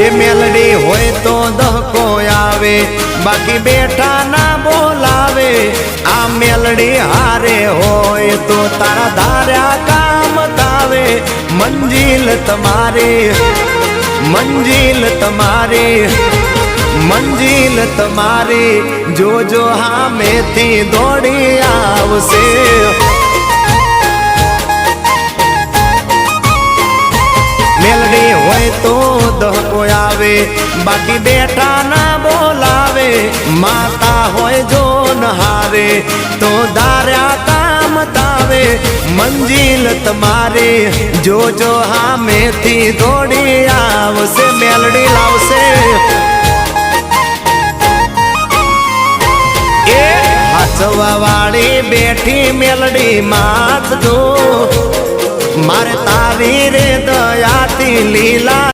એ મેલડી હોય તો દહકો આવે, બાકી બેઠા ના બોલાવે। આ મેલડી હારે હોય તો તારા ધાર્યા કામ તાવે। મંજિલ તમારી, મંજિલ તમારી, મંજિલ તમારી, જોજો હામેથી દોડી આવશે। મેલડી હોય તો દહકો આવે, બાકી બેઠા ના બોલાવે। માતા હોય જો નહારે તો ધાર્યા કામ તાવે। મંજિલ તમારી, જોજો હામેથી દોડી આવશે। મેલડી લાવશે। એ હાચવા વાળી બેઠી મેલડી માત જો, મારે તારી રે દયાથી લીલા